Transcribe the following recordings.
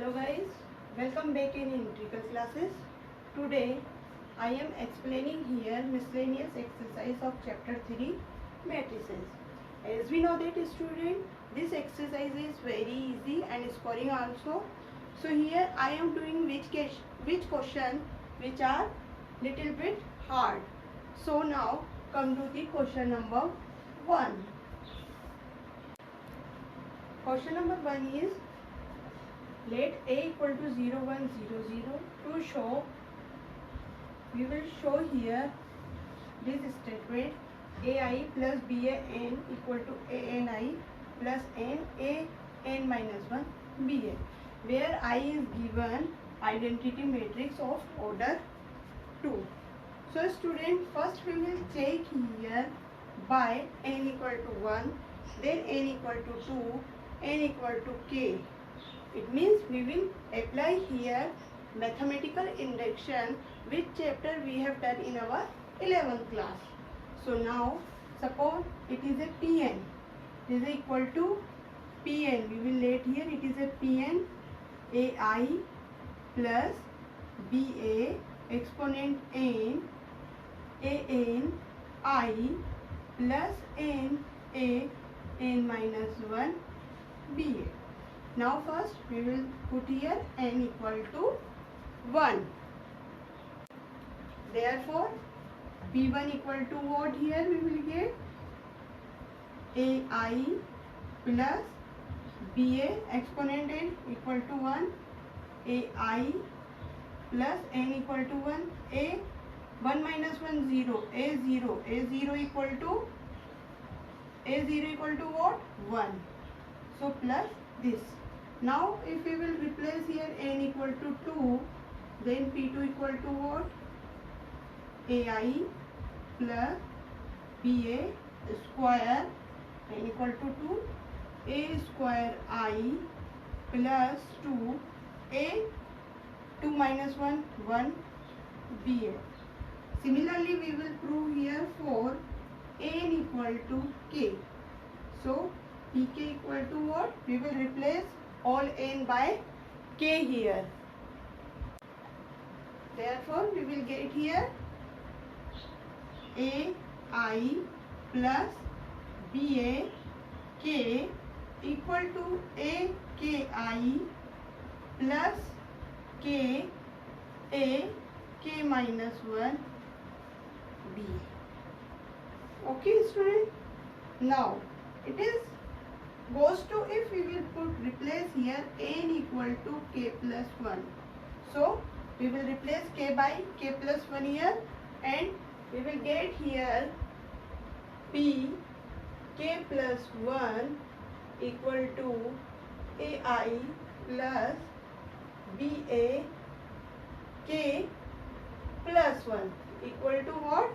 Hello guys, welcome back in integral classes. Today I am explaining here miscellaneous exercise of chapter 3 matrices. As we know that student, this exercise is very easy and scoring also. So here I am doing which question which are little bit hard. So now come to the question number 1. Question number 1 is, let a equal to 0 1 0 0 to show, we will show here this statement ai plus ban equal to ani plus n a n minus 1 ba, where I is given identity matrix of order 2. So student, first we will check here by n equal to 1, then n equal to 2, n equal to k. It means we will apply here mathematical induction, which chapter we have done in our 11th class. So now suppose it is a Pn, it is equal to Pn, we will let here it is a Pn ai plus ba exponent n an I plus n a n minus 1 ba. Now first we will put here n equal to 1. Therefore P1 equal to what here we will get ai plus ba exponent n equal to 1 ai plus n equal to 1 a 1 minus 1 0 a0 equal to what 1. So plus this. Now if we will replace here n equal to 2, then P2 equal to what? ai plus ba square n equal to 2 a square I plus 2 a 2 minus 1 1 ba. Similarly we will prove here for n equal to k. So pk equal to what? We will replace all n by k here. Therefore we will get here ai plus ba k equal to aki plus k a k minus 1 b. Okay student, now it is goes to, if we will replace here n equal to k plus 1. So we will replace k by k plus 1 here, and we will get here p k plus 1 equal to ai plus ba k plus 1 equal to what?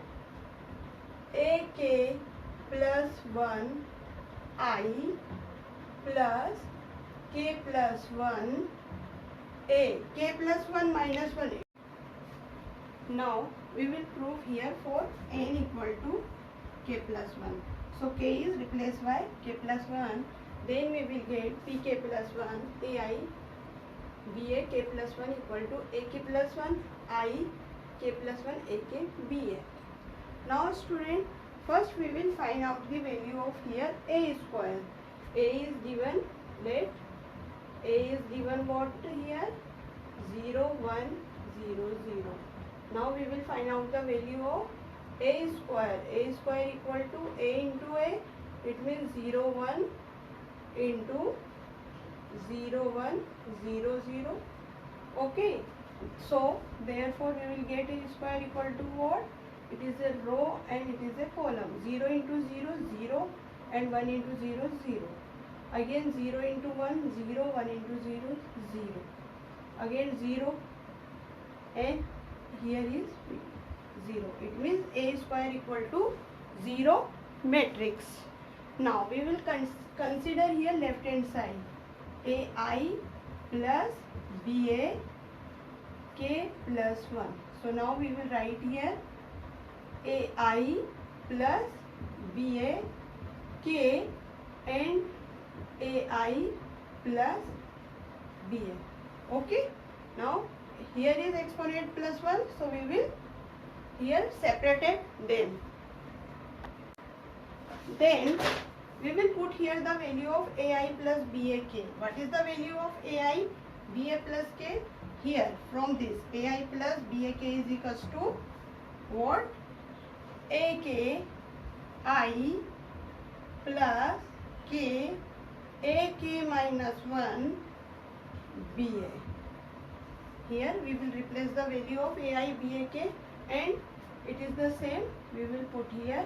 ak plus 1 I plus k plus 1 a, k plus 1 minus 1 a. Now we will prove here for n equal to k plus 1. So k is replaced by k plus 1, then we will get pk plus 1 ai ba k plus 1 equal to ak plus 1 I k plus 1 ak ba. Now student, first we will find out the value of here a square. A is given, let a is given what here 0 1 0 0. Now we will find out the value of a square. A square equal to a into a, it means 0 1 into 0 1 0 0. Okay, so therefore we will get a square equal to what? It is a row and it is a column. 0 into 0 0 and 1 into 0 0. Again 0 into 1 0, 1 into 0 0. Again 0 and here is 0. It means a square equal to 0 matrix. Now we will consider here left hand side. ai plus ba k plus 1. So now we will write here ai plus ba k and ai plus ba. Okay. Now here is exponent plus 1, so we will here separated them. Then we will put here the value of ai plus bak. What is the value of ai, ba plus k? Here from this ai plus bak is equals to what? ak I plus k ak minus 1 ba. Here we will replace the value of ai bak and it is the same. We will put here.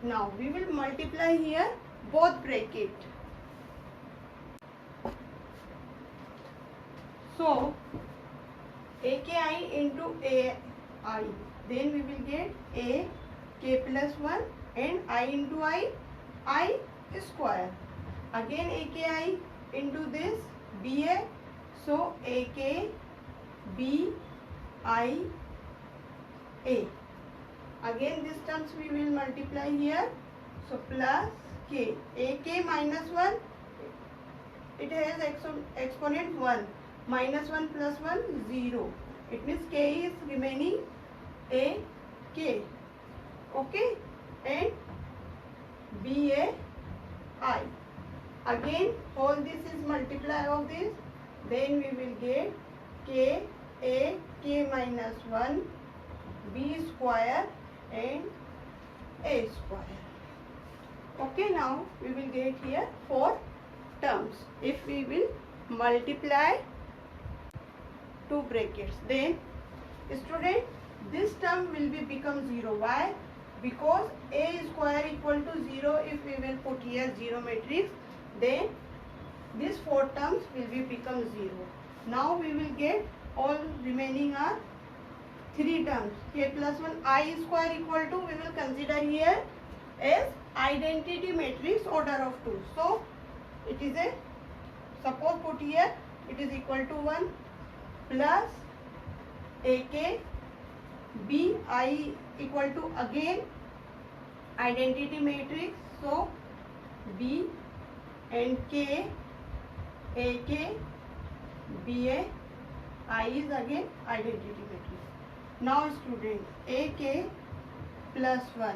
Now we will multiply here both bracket. So aki into ai, then we will get a k plus 1 and I into I square. Again aki into this ba, so ak b I a. Again these terms we will multiply here, so plus k, ak minus 1, it has exponent 1, minus 1 plus 1 0, it means k is remaining a k. Okay, and ba I. Again all this is multiply of this, then we will get k a k minus 1 b square and a square. Okay, now we will get here 4 terms. If we will multiply two brackets, then student, this term will be become 0. Why? Because a square equal to 0. If we will put here 0 matrix, then these 4 terms will be become 0. Now we will get all remaining are 3 terms. K plus 1 I square equal to, we will consider here as identity matrix order of 2. So it is a, suppose put here it is equal to 1 plus ak b I equal to again identity matrix, so b and k ak ba I is again identity matrix. Now student, ak plus 1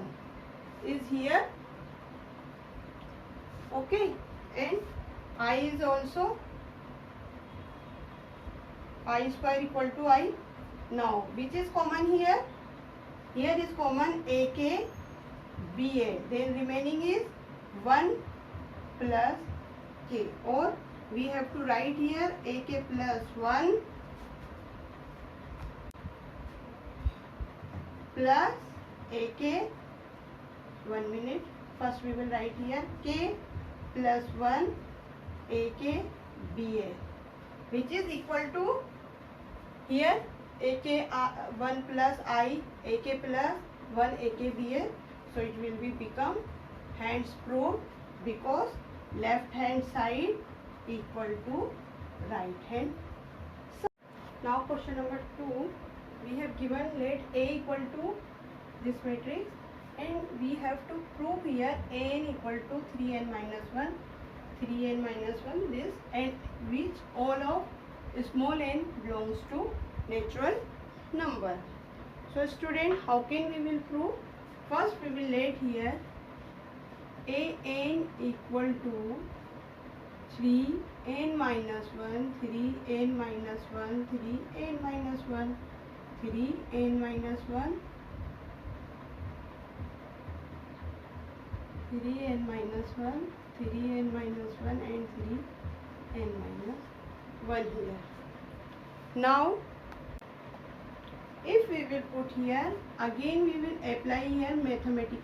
is here, okay, and I is also I square equal to I. Now which is common here? Here is common ak ba, then remaining is 1 plus k, or we have to write here ak plus 1 plus ak, 1 minute, first we will write here k plus 1 ak ba, which is equal to here ak 1 plus I ak plus 1 ak ba, so it will be become hands proved because left hand side equal to right hand side. Now question number 2, we have given let a equal to this matrix and we have to prove here n equal to 3n minus 1, 3n minus 1 this, and which all of small n belongs to natural number. So student, how can we will prove? First we will let here an equal to 3n minus 1, 3n minus 1, 3n minus 1, 3n minus 1, 3n minus 1, 3n minus 1 and 3n minus 1 here. Now if we will put here, again we will apply here mathematical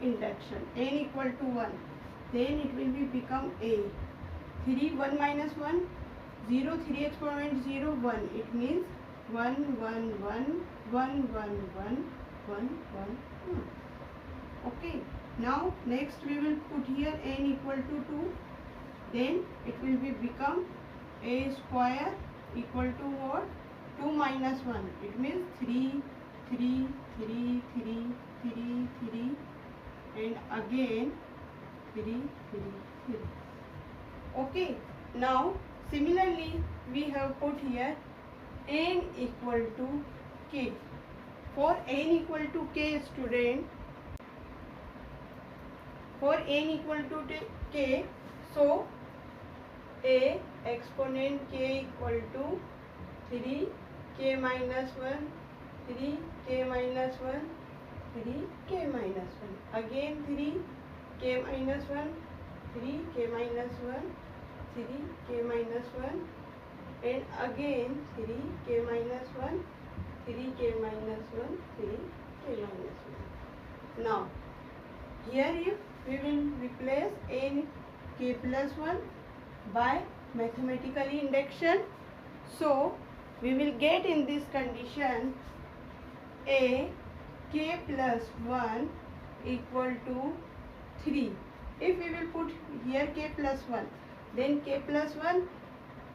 induction, n equal to 1, then it will be become a 3 1 minus 1 0, 3 exponent 0 1, it means 1 1 1 1 1 1 1 1 1. Okay, now next we will put here n equal to 2, then it will be become a square equal to what? 2 minus 1, it means 3 3 3 3 3 3 and again 3 3 3. Okay, Now similarly we have put here n equal to k. For n equal to k student, for n equal to k, so a exponent k equal to 3k minus 1, 3k minus 1, 3k minus 1, again 3k minus 1, 3k minus 1, 3k minus 1, and again 3k minus 1, 3k minus 1, 3k minus 1. Now here if we will replace n k plus 1 by mathematical induction, so we will get in this condition a k plus 1 equal to 3. If we will put here k plus 1, then k plus 1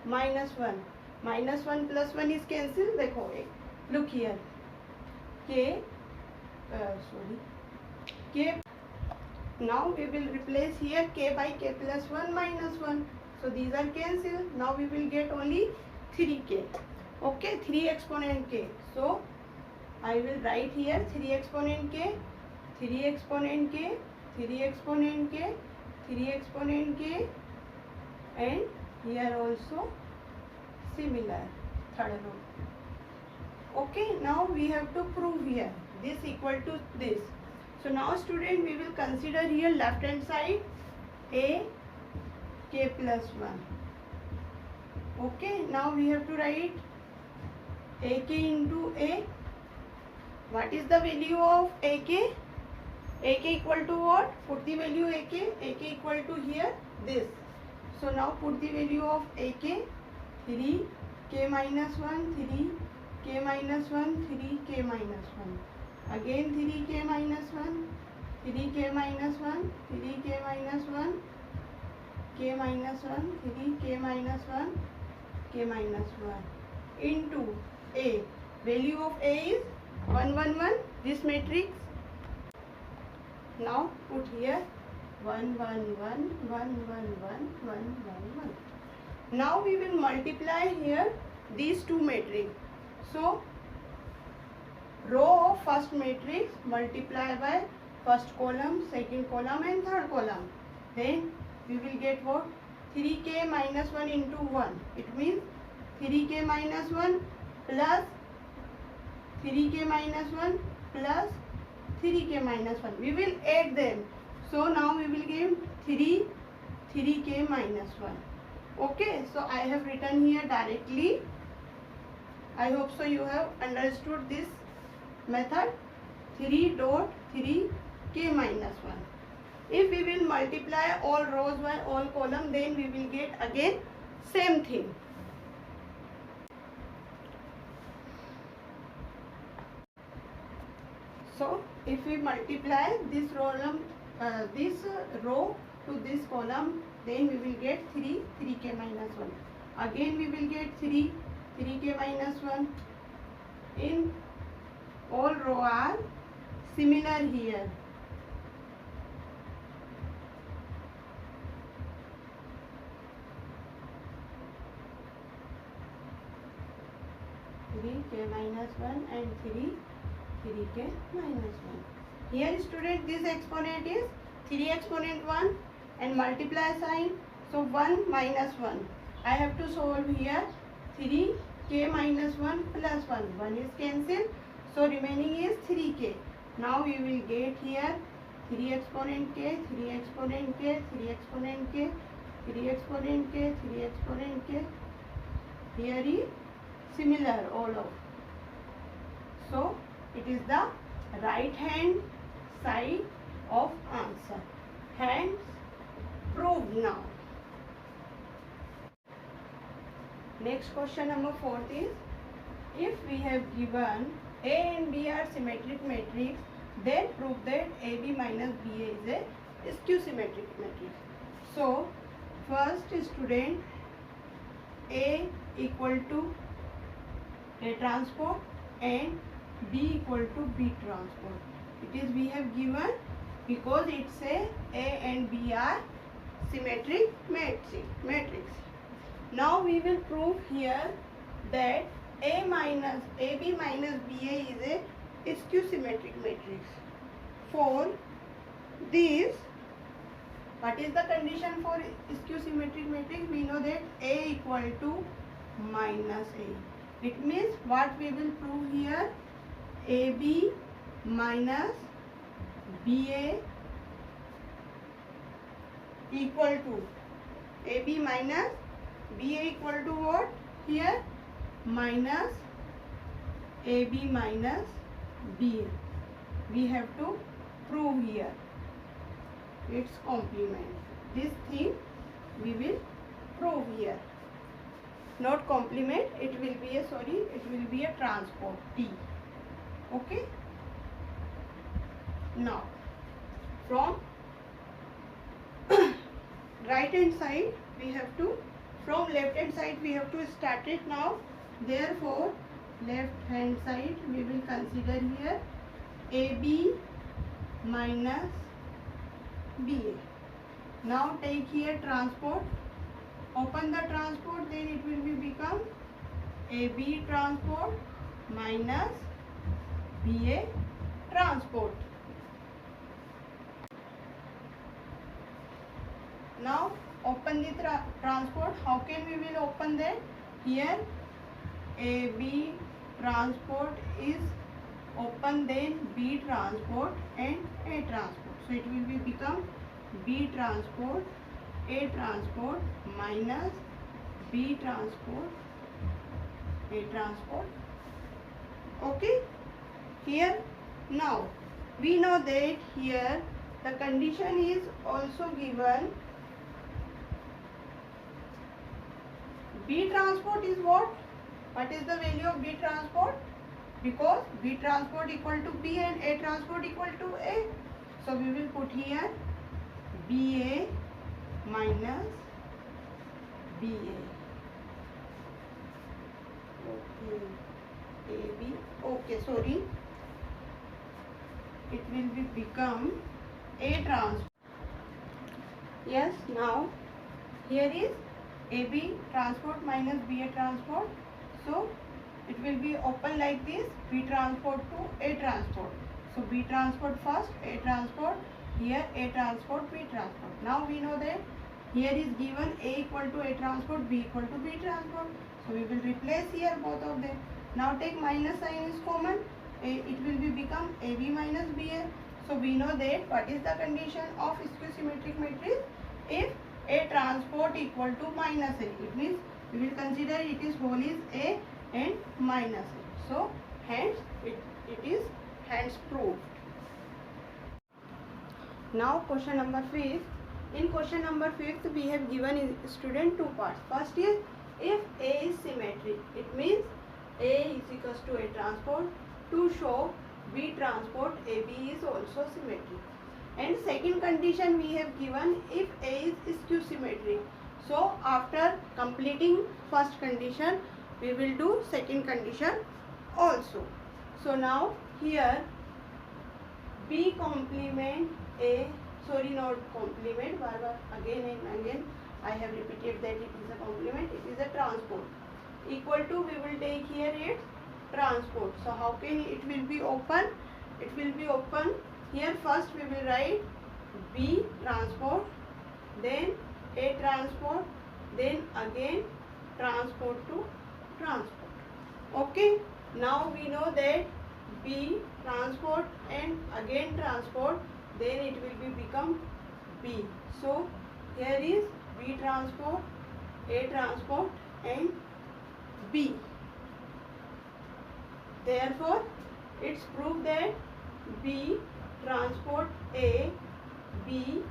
minus 1, minus 1 plus 1 is cancelled. Look here, k k. Now we will replace here k by k plus 1 minus 1. So these are cancelled. Now we will get only 3k. Okay, 3 exponent k. So I will write here 3 exponent k, 3 exponent k, 3 exponent k, 3 exponent k, and here also similar third row. Okay, now we have to prove here this equal to this. So now student, we will consider here left hand side a k plus 1. Okay, now we have to write ak into a. What is the value of ak? Ak equal to what? Put the value ak. Ak equal to here this. So now put the value of ak, 3k minus 1, 3k minus 1, 3k minus 1. Again 3k minus 1, 3k minus 1, 3k minus 1, k minus 1, 3k minus 1, k minus 1 into a. Value of a is 1 1 1, this matrix. Now put here 1 1 1, 1 1 1, 1 1 1. Now we will multiply here these two matrix. So row of first matrix multiply by first column, second column and third column. Then we will get what? 3k minus 1 into 1. It means 3k minus 1 plus 3k minus 1 plus 3k minus 1. We will add them. So now we will give 3k minus 1. Okay, so I have written here directly. I hope so you have understood this method. 3 dot 3k minus 1. If we will multiply all rows by all column, then we will get again same thing. So if we multiply this row to this column, then we will get 3k minus 1. Again we will get 3k minus 1. In all row are similar here. K minus 1 and 3k minus 1. Here student, this exponent is 3 exponent 1 and multiply sign. So 1 minus 1. I have to solve here 3k minus 1 plus 1. 1 is cancelled. So remaining is 3k. Now we will get here 3 exponent k, 3 exponent k, 3 exponent k, 3 exponent k, 3 exponent k. Here is similar all of. So it is the right hand side of answer. Hence proved now. Next question number 4 is, if we have given A and B are symmetric matrix, then prove that AB minus BA is a skew symmetric matrix. So first student, A equal to A transpose and B equal to B transpose. It is we have given because it say A and B are symmetric matrix. Now we will prove here that AB minus BA is a skew symmetric matrix. For this, what is the condition for skew symmetric matrix? We know that A equal to minus A. It means what we will prove here, AB minus BA equal to AB minus BA equal to what? Here minus AB minus BA. We have to prove here its complement. This thing we will prove here. Not complement, it will be a transport T. Okay. Now from right hand side we have to, from left hand side we have to start it now. Therefore left hand side we will consider here AB minus BA. Now take here transport, open the transport, then it will become AB transport minus BA transport. Now open the transport. How can we will open that? Here AB transport is open, then B transport and A transport. So it will become B transport A transport minus B transport A transport. Okay. Here now we know that here the condition is also given. B transport is what? What is the value of B transport? Because B transport equal to B and A transport equal to A. So we will put here BA minus BA. Okay. AB. Okay, sorry. It will become A transport. Yes, now here is AB transport minus BA transport. So it will be open like this, B transport to A transport. So B transport first, A transport, here A transport, B transport. Now we know that here is given A equal to A transport, B equal to B transport. So we will replace here both of them. Now take minus sign is common, it will become AB minus BA. So we know that what is the condition of skew symmetric matrix? If A transport equal to minus A, it means we will consider it is whole is A and minus A. So hence it is hence proved. Now question number 5. In question number 5 we have given student two parts. First is if A is symmetric, it means A is equals to A transport. To show B transport AB is also symmetric. And second condition we have given if A is skew symmetric. So after completing first condition we will do second condition also. So now here B complement A, sorry not complement, again and again I have repeated that it is a complement, it is a transport. Equal to we will take here its transport. So how can it will be open? It will be open here. First we will write B transport, then A transport, then again transport to transport. Okay. Now we know that B transport and again transport, then it will become B. So here is B transport, A transport and B. Therefore it's proved that B transport A, B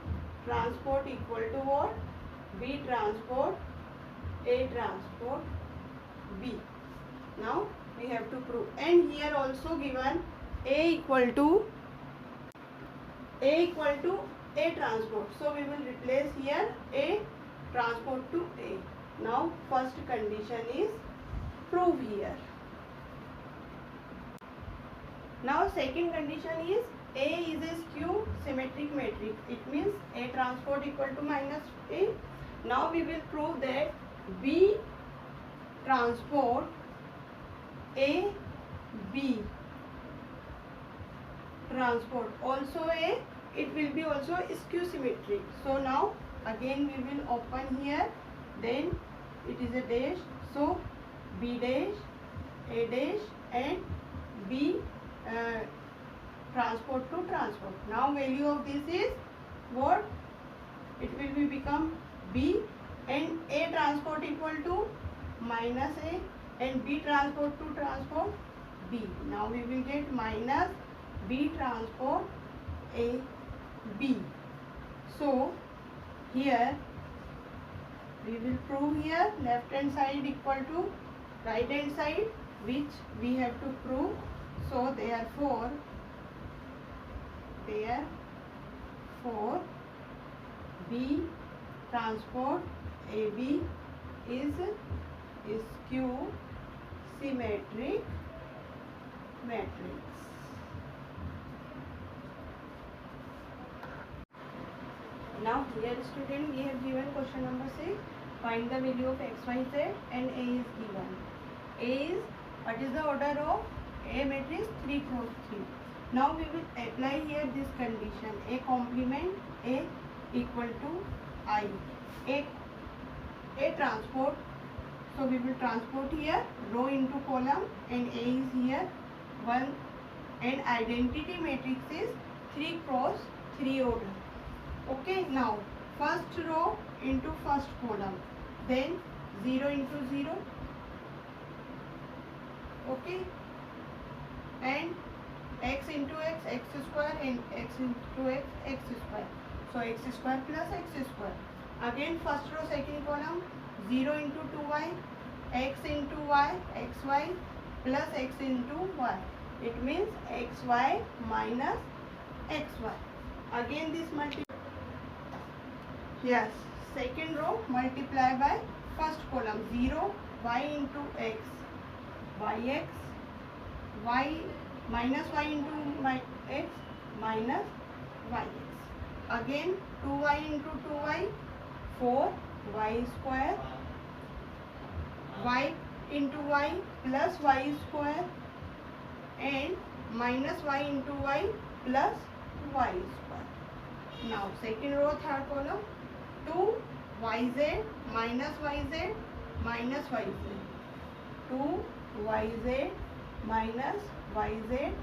transport equal to what? B transport A transport B. Now we have to prove, and here also given A equal to A transport. So we will replace here A transport to A. Now first condition is prove here. Now second condition is A is a skew symmetric matrix. It means A transport equal to minus A. Now we will prove that B transport A B transport also A, it will be also skew symmetric. So now again we will open here, then it is a dash, so B dash, A dash and B transport to transport. Now value of this is what? It will be become B and A transport equal to minus A and B transport to transport B. Now we will get minus B transport A B. So here we will prove here left hand side equal to right hand side, which we have to prove. So therefore B transport AB is skew symmetric matrix. Now here student, we have given question number 6. Find the value of x, y, z and A is given. A is, what is the order of A matrix? 3 cross 3. Now we will apply here this condition. A complement A equal to I. A transport. So we will transport here row into column and A is here 1 and identity matrix is 3 cross 3 order. Okay, now first row into first column, then 0 into 0, okay, and x into x, x square and x into x, x square. So x square plus x square. Again first row second column, 0 into 2y, x into y, xy plus x into y. It means xy minus xy. Again this multiply. Yes, second row multiply by first column, 0 y into x, yx, y minus y into my x minus yx. Again 2y into 2y, 4y square, y into y plus y square and minus y into y plus y square. Now second row third column, 2yz minus yz minus yz, 2yz minus yz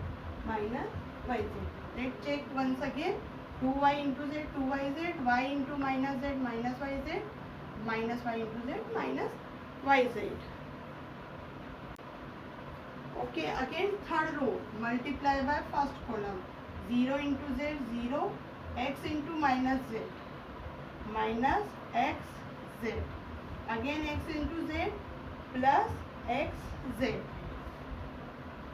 minus yz. Let's check once again. 2y into z, 2yz, y into minus z minus yz, minus y into z minus yz. Okay, again third row multiply by first column, 0 into z, 0, x into minus z minus x z. Again x into z plus x z.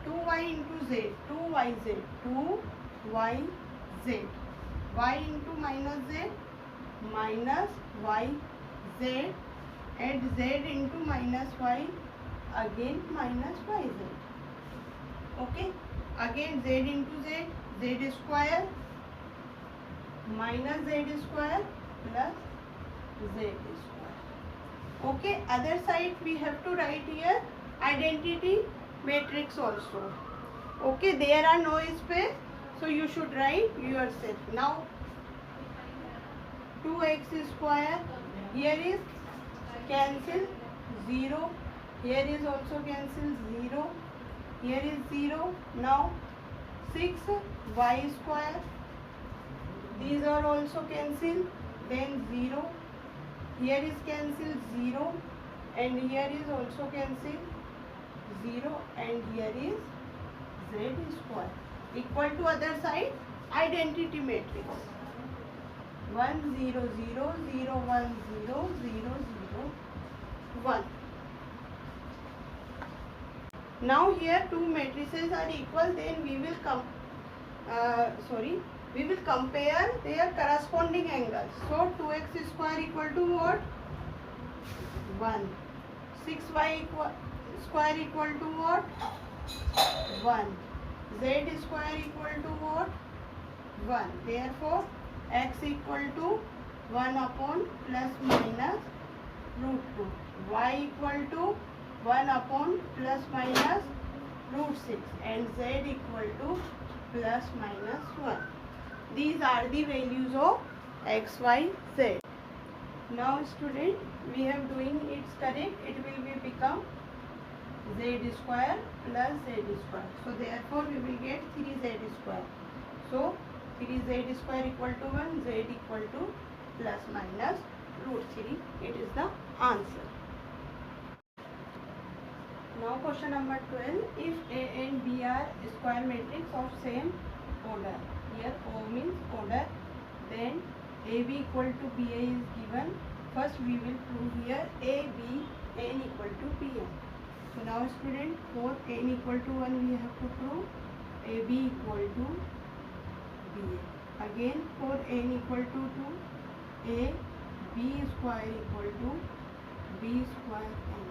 2y into z, 2yz, 2yz. Y into minus z minus yz and z into minus y, again minus yz. Okay, again z into z, z square minus z square plus z square. Okay, other side we have to write here identity matrix also. Okay, there are no space, so you should write yourself. Now 2x square, here is cancel 0, here is also cancel 0, here is 0. Now 6y square, these are also cancel, then 0, here is cancel 0 and here is also cancel 0 and here is z square equal to other side identity matrix 1 0 0 0 1 0 0 0 1. Now here two matrices are equal, then we will compare their corresponding angles. So 2x square equal to what? 1. 6y square equal to what? 1. Z square equal to what? 1. Therefore x equal to 1 upon plus minus root 2. y equal to 1 upon plus minus root 6 and z equal to plus minus 1. These are the values of x, y, z. Now student, we have doing its correct. It will be become z square plus z square. So therefore we will get 3z square. So 3z square equal to 1, z equal to plus minus root 3. It is the answer. Now question number 12. If A and B are square matrix of same order, here O means order, then AB equal to BA is given. First we will prove here AB n equal to BN. So now student, for n equal to 1 we have to prove AB equal to BA. Again for n equal to 2, A B square equal to B square n.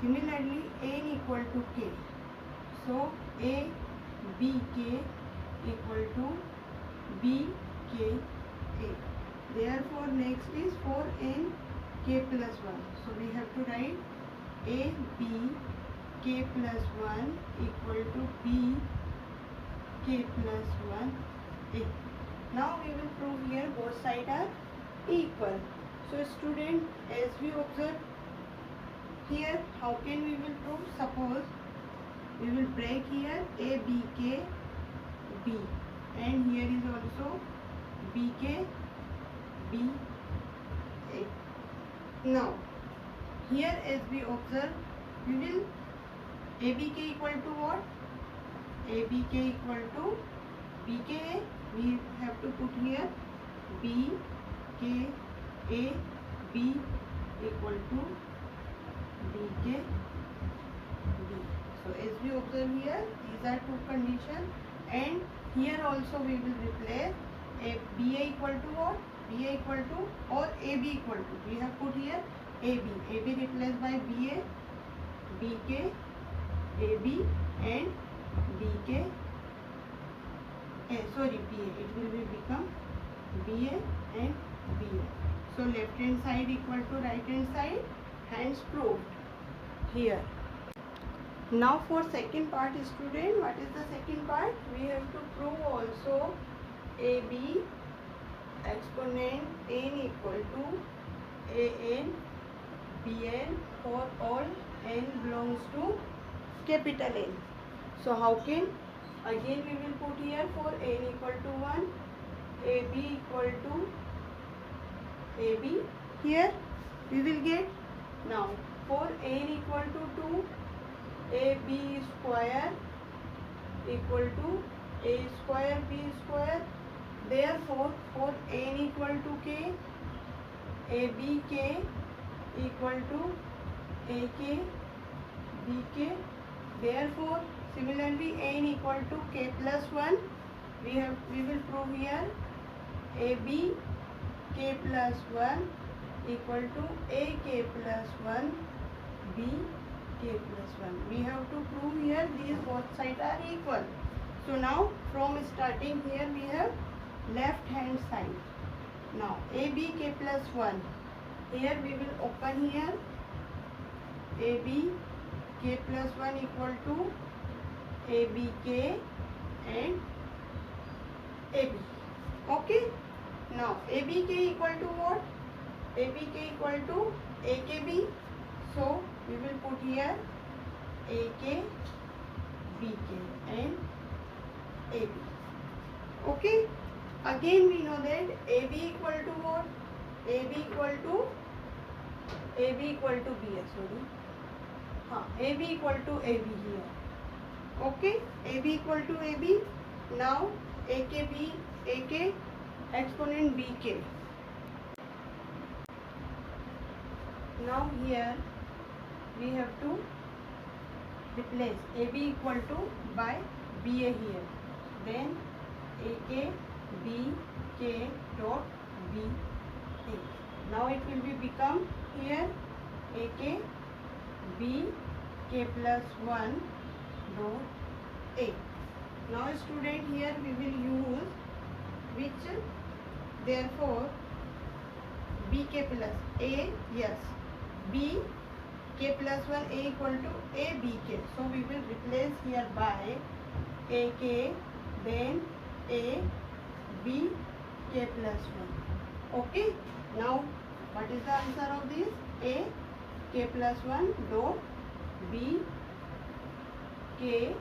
Similarly n equal to k. So A B k equal to B k a. Therefore next is for n k plus 1. So we have to write A B k plus 1 equal to B k plus 1 a. Now we will prove here both sides are equal. So student, as we observe here, how can we will prove? Suppose we will break here A B k B, and here is also B k B a. Now here as we observe, we will ABK equal to what? ABK equal to BK. We have to put here BK A B equal to BK B. So as we observe here, these are two conditions, and here also we will replace a BA equal to what? BA equal to or AB equal to. We have put here AB. AB replaced by BA, BK, AB and BK. BA. It will be become BA and BA. So left hand side equal to right hand side. Hence proved here. Now for second part, student, what is the second part? We have to prove also AB exponent n equal to an bn for all n belongs to capital N. So how can? Again we will put here for n equal to 1, AB equal to AB. Here we will get. Now for n equal to 2, AB square equal to A square B square. Therefore for n equal to k, ABK equal to AK BK. Therefore similarly n equal to k plus 1, we will prove here AB k plus 1 equal to AK plus 1 B k plus 1. We have to prove here these both sides are equal. So now from starting here we have left hand side. Now AB k plus 1. Here we will open here AB k plus 1 equal to ABK and AB. Okay. Now ABK equal to what? ABK equal to AKB. So we will put here AK, BK and AB. Okay. Again we know that AB equal to what? AB equal to BS. AB equal to AB here. Okay. AB equal to AB. Now AKB, AK exponent BK. Now here we have to replace AB equal to by BA here. Then AK BK dot BA. Now it will be become here AK BK plus 1 dot A. Now student, here we will use which? Therefore BK plus A, yes, B k plus 1 a equal to a b k. So we will replace here by a k, then a b k plus 1. Okay. Now what is the answer of this? A k plus 1 dot b k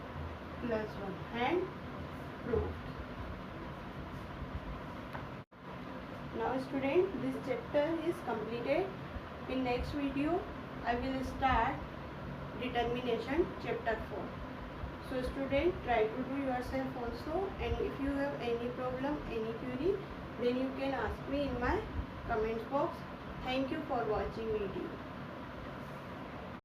plus 1 and proved. Now student, this chapter is completed. In next video I will start determination chapter 4. So student, try to do yourself also, and if you have any problem, any query, then you can ask me in my comment box. Thank you for watching video.